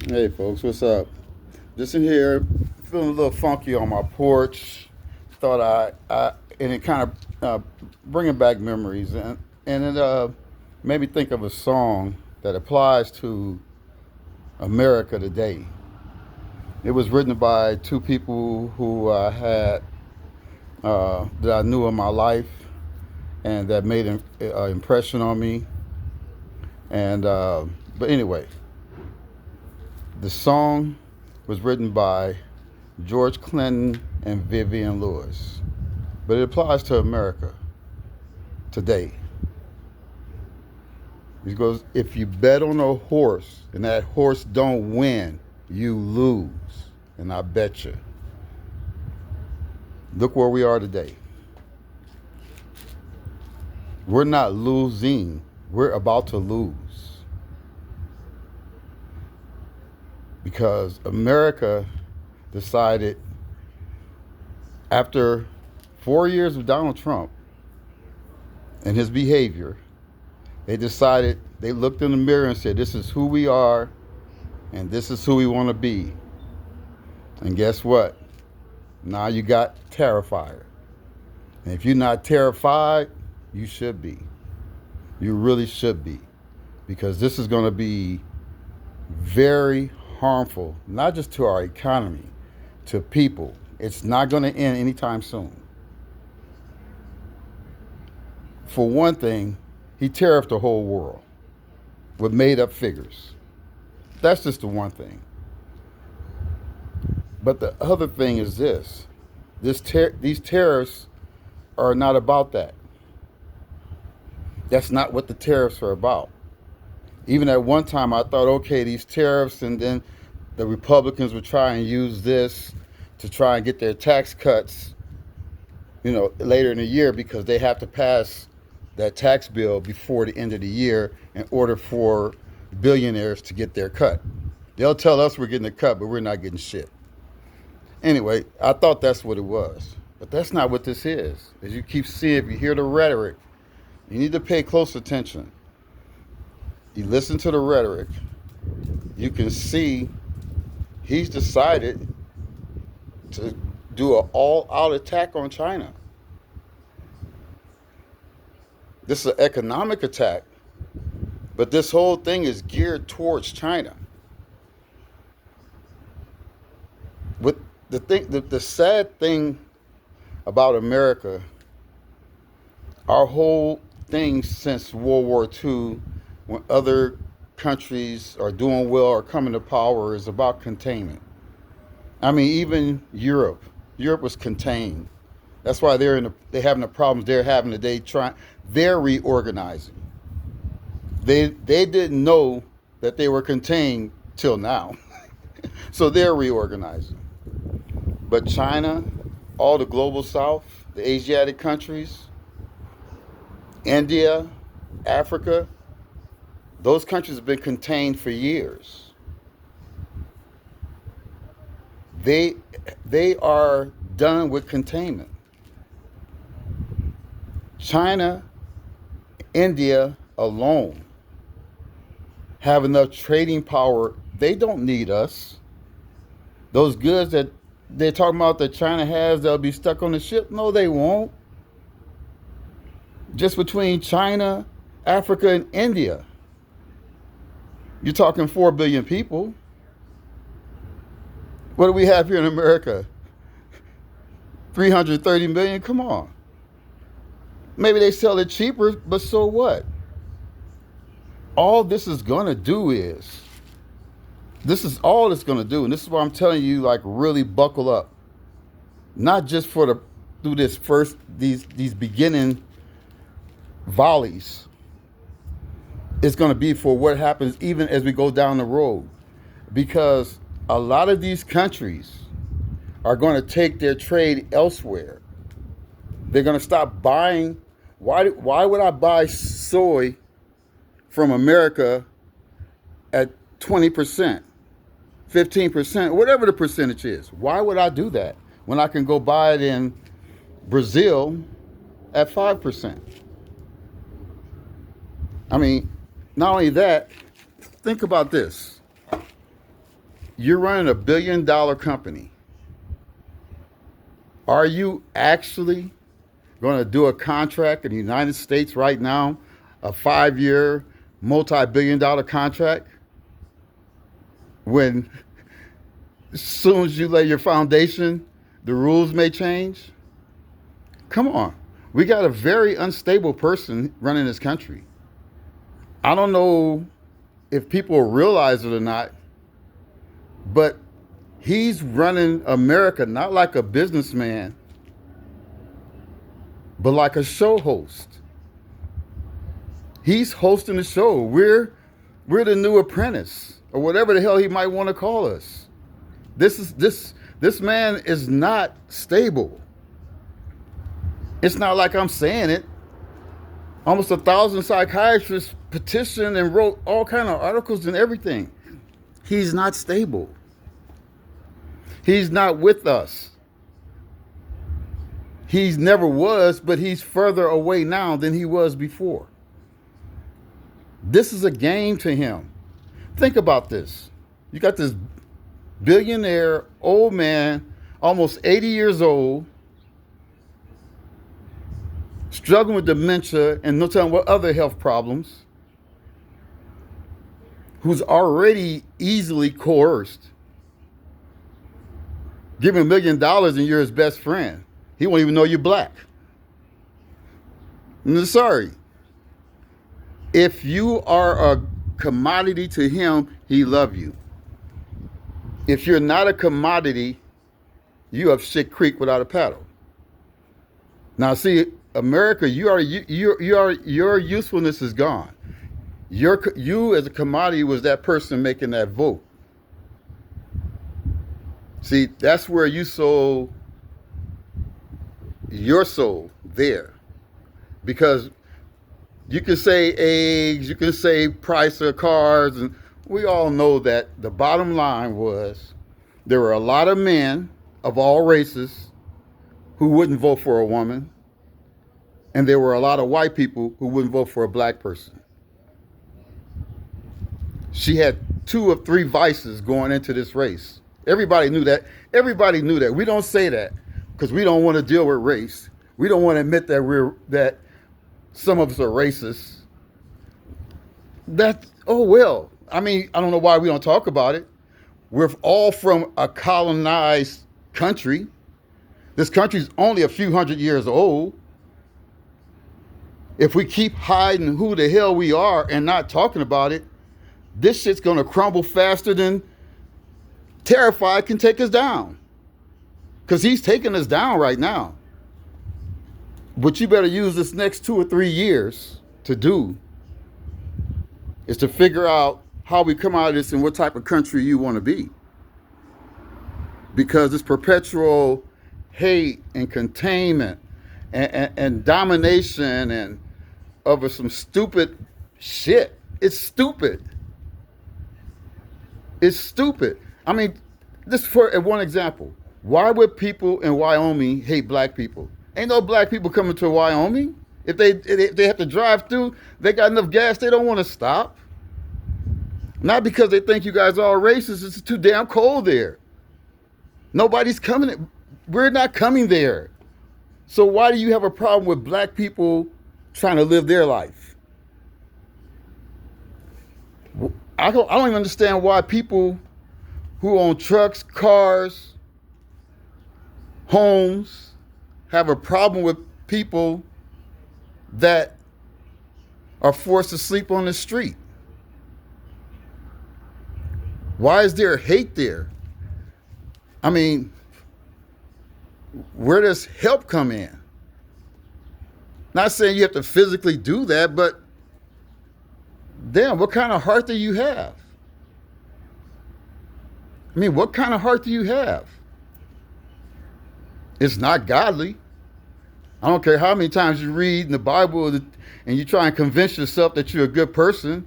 Hey folks, what's up? Just in here, feeling a little funky on my porch. Thought and it kind of bringing back memories, and it made me think of a song that applies to America today. It was written by two people who I had that I knew in my life, and that made an impression on me. And but anyway, the song was written by George Clinton and Vivian Lewis. But it applies to America today. He goes, if you bet on a horse and that horse don't win, you lose. And I bet you. Look where we are today. We're not losing. We're about to lose. Because America decided after 4 years of Donald Trump and his behavior, they decided, they looked in the mirror and said, this is who we are and this is who we want to be. And guess what? Now you got terrified. And if you're not terrified, you should be. You really should be. Because this is going to be very harmful, not just to our economy, to people. It's not going to end anytime soon. For one thing, he tariffed the whole world with made up figures. That's just the one thing. But the other thing is these tariffs are not about that. That's not what the tariffs are about. Even at one time, I thought, okay, these tariffs, and then the Republicans would try and use this to try and get their tax cuts, later in the year, because they have to pass that tax bill before the end of the year in order for billionaires to get their cut. They'll tell us we're getting a cut, but we're not getting shit. Anyway, I thought that's what it was. But that's not what this is. As you keep seeing, if you hear the rhetoric, you need to pay close attention. You listen to the rhetoric, you can see he's decided to do an all-out attack on China. This is an economic attack, but this whole thing is geared towards China. With the sad thing about America, our whole thing since World War II, when other countries are doing well or coming to power, is about containment. I mean, even Europe was contained. That's why they're having the problems they're having today. They're reorganizing. They didn't know that they were contained till now, so they're reorganizing. But China, all the global South, the Asiatic countries, India, Africa, those countries have been contained for years. They are done with containment. China, India alone have enough trading power. They don't need us. Those goods that they're talking about that China has, they'll be stuck on the ship. No, they won't. Just between China, Africa, and India, you're talking 4 billion people. What do we have here in America? 330 million? Come on. Maybe they sell it cheaper, but so what? All this is going to do is, this is all it's going to do. And this is why I'm telling you, like, really buckle up. Not just through this these beginning volleys. It's going to be for what happens even as we go down the road. Because a lot of these countries are going to take their trade elsewhere. They're going to stop buying. Why would I buy soy from America at 20%, 15%, whatever the percentage is? Why would I do that when I can go buy it in Brazil at 5%? I mean, not only that, think about this. You're running a $1 billion company. Are you actually going to do a contract in the United States right now, a 5-year, multi-billion-dollar contract, when as soon as you lay your foundation, the rules may change? Come on. We got a very unstable person running this country. I don't know if people realize it or not, but he's running America not like a businessman, but like a show host. He's hosting the show. We're the new apprentice, or whatever the hell he might want to call us. This man is not stable. It's not like I'm saying it. Almost 1,000 psychiatrists petitioned and wrote all kind of articles and everything. He's not stable. He's not with us. He's never was, but he's further away now than he was before. This is a game to him. Think about this. You got this billionaire old man, almost 80 years old, struggling with dementia and no telling what other health problems, who's already easily coerced. Give him $1 million and you're his best friend. He won't even know you're black. I'm sorry. If you are a commodity to him, he loves you. If you're not a commodity, you have shit creek without a paddle. Now, see, America, your usefulness is gone. You as a commodity was that person making that vote. See, that's where you sold your soul there. Because you can say age, you can say price of cars, and we all know that the bottom line was there were a lot of men of all races who wouldn't vote for a woman, and there were a lot of white people who wouldn't vote for a black person. She had 2 of 3 vices going into this race. Everybody knew that. Everybody knew that. We don't say that because we don't want to deal with race. We don't want to admit that some of us are racist. Oh well. I mean, I don't know why we don't talk about it. We're all from a colonized country. This country's only a few hundred years old. If we keep hiding who the hell we are and not talking about it, this shit's gonna crumble faster than Terrified can take us down. Because he's taking us down right now. What you better use this next 2 or 3 years to do is to figure out how we come out of this and what type of country you want to be. Because this perpetual hate and containment and domination and over some stupid shit. It's stupid. It's stupid. I mean, this for one example. Why would people in Wyoming hate black people? Ain't no black people coming to Wyoming. If they have to drive through, they got enough gas, they don't want to stop. Not because they think you guys are all racist, it's too damn cold there. Nobody's coming. We're not coming there. So why do you have a problem with black people trying to live their life? I don't even understand why people who own trucks, cars, homes, have a problem with people that are forced to sleep on the street. Why is there hate there? I mean, where does help come in? Not saying you have to physically do that, but damn, what kind of heart do you have? I mean, what kind of heart do you have? It's not godly. I don't care how many times you read in the Bible and you try and convince yourself that you're a good person.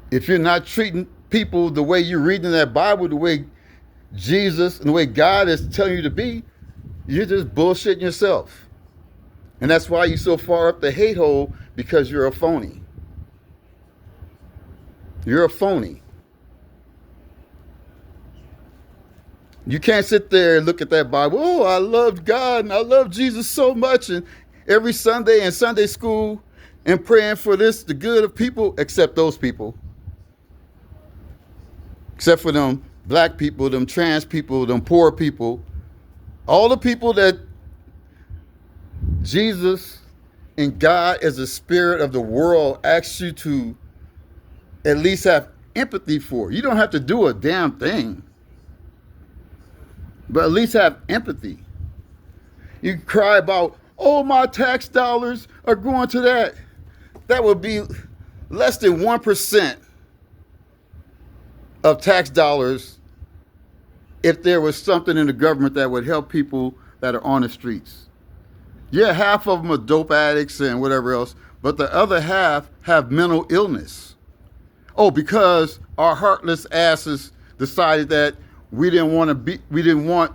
If you're not treating people the way you're reading that Bible, the way Jesus and the way God is telling you to be, you're just bullshitting yourself. And that's why you're so far up the hate hole, because you're a phony. You're a phony. You can't sit there and look at that Bible. Oh, I love God and I love Jesus so much. And every Sunday in Sunday school and praying for this, the good of people, except those people. Except for them black people, them trans people, them poor people. All the people that Jesus and God as the spirit of the world asks you to at least have empathy for. You don't have to do a damn thing, but at least have empathy. You cry about, oh, my tax dollars are going to that. That would be less than 1% of tax dollars if there was something in the government that would help people that are on the streets. Yeah, half of them are dope addicts and whatever else, but the other half have mental illness. Oh, because our heartless asses decided that we didn't want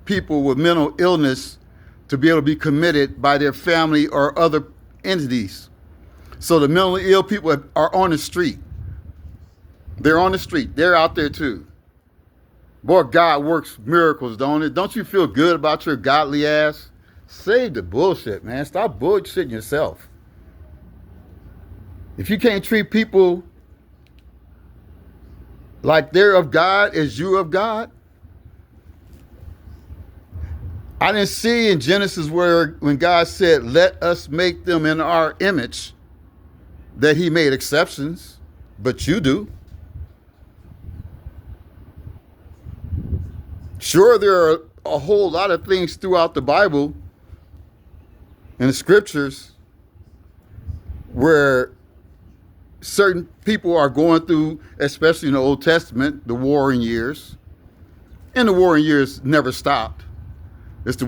people with mental illness to be able to be committed by their family or other entities. So the mentally ill people are on the street. They're on the street. They're out there too. Boy, God works miracles, don't it? Don't you feel good about your godly ass? Save the bullshit, man. Stop bullshitting yourself. If you can't treat people like they're of God as you of God, I didn't see in Genesis when God said, let us make them in our image, that he made exceptions, but you do. Sure, there are a whole lot of things throughout the Bible and the scriptures where certain people are going through, especially in the Old Testament, the warring years. And the warring years never stopped. It's the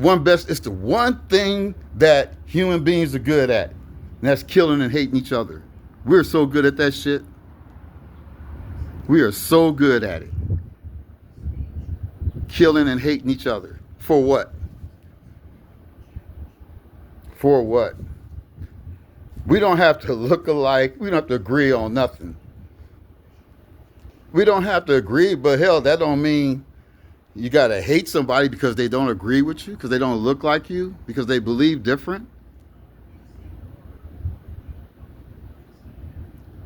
one thing that human beings are good at, and that's killing and hating each other. We're so good at that shit. We are so good at it. Killing and hating each other. For what? For what? We don't have to look alike. We don't have to agree on nothing. We don't have to agree, but hell, that don't mean you got to hate somebody because they don't agree with you, because they don't look like you, because they believe different.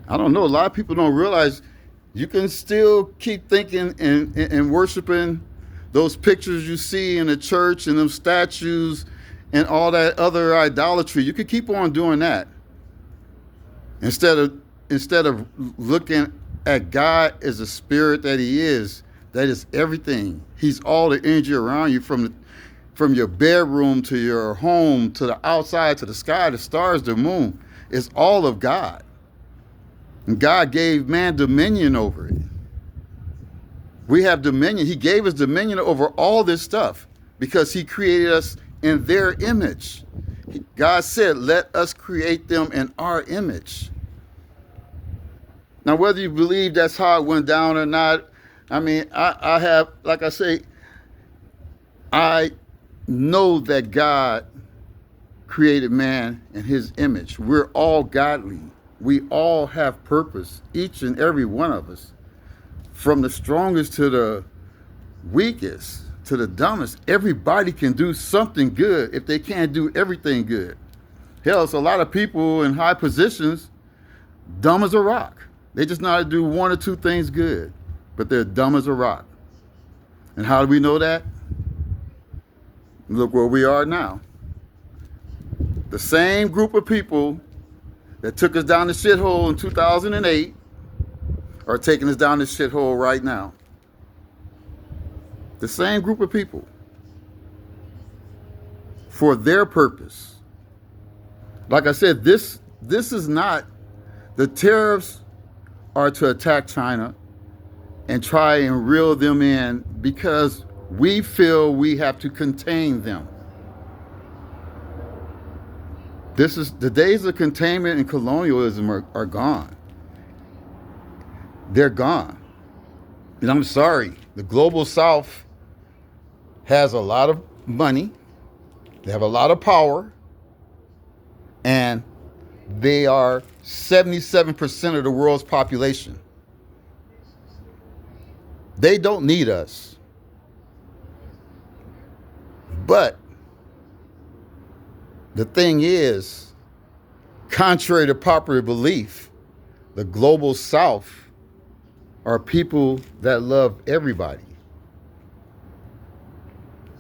I don't know. A lot of people don't realize you can still keep thinking and worshiping those pictures you see in the church and them statues and all that other idolatry. You could keep on doing that instead of looking at God as the spirit that he is. That is everything. He's all the energy around you, from your bedroom to your home to the outside to the sky, the stars, the moon. It's all of God. And God gave man dominion over it. We have dominion. He gave us dominion over all this stuff because he created us in their image. God said, let us create them in our image. Now, whether you believe that's how it went down or not, I mean, I have, like I say, I know that God created man in his image. We're all godly. We all have purpose, each and every one of us. From the strongest to the weakest to the dumbest, everybody can do something good if they can't do everything good. Hell, it's a lot of people in high positions, dumb as a rock. They just know how to do one or two things good, but they're dumb as a rock. And how do we know that? Look where we are now. The same group of people that took us down the shithole in 2008 are taking us down the shithole right now. The same group of people. For their purpose. Like I said, this is not, the tariffs are to attack China and try and reel them in because we feel we have to contain them. The days of containment and colonialism are gone. They're gone. And I'm sorry, the global South has a lot of money, they have a lot of power, and they are 77% of the world's population. They don't need us. But the thing is, contrary to popular belief, the global South are people that love everybody.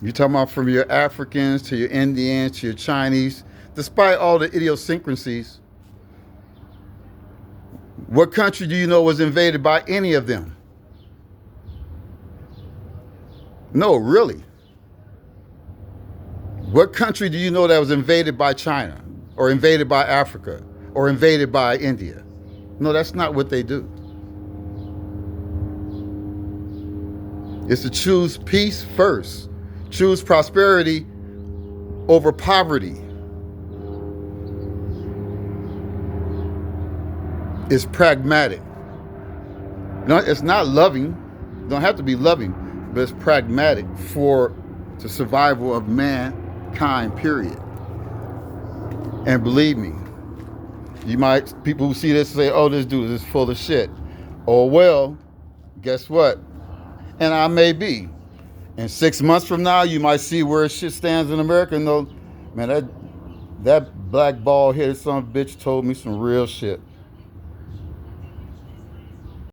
You're talking about from your Africans to your Indians to your Chinese, despite all the idiosyncrasies. What country do you know was invaded by any of them? No, really. What country do you know that was invaded by China or invaded by Africa or invaded by India? No, that's not what they do. It's to choose peace first. Choose prosperity over poverty. It's pragmatic. No, it's not loving. You don't have to be loving, but it's pragmatic for the survival of mankind, period. And believe me, people who see this say, oh, this dude is full of shit. Oh, well, guess what? And I may be. And 6 months from now, you might see where shit stands in America and know, man, that black bald headed son of a bitch told me some real shit.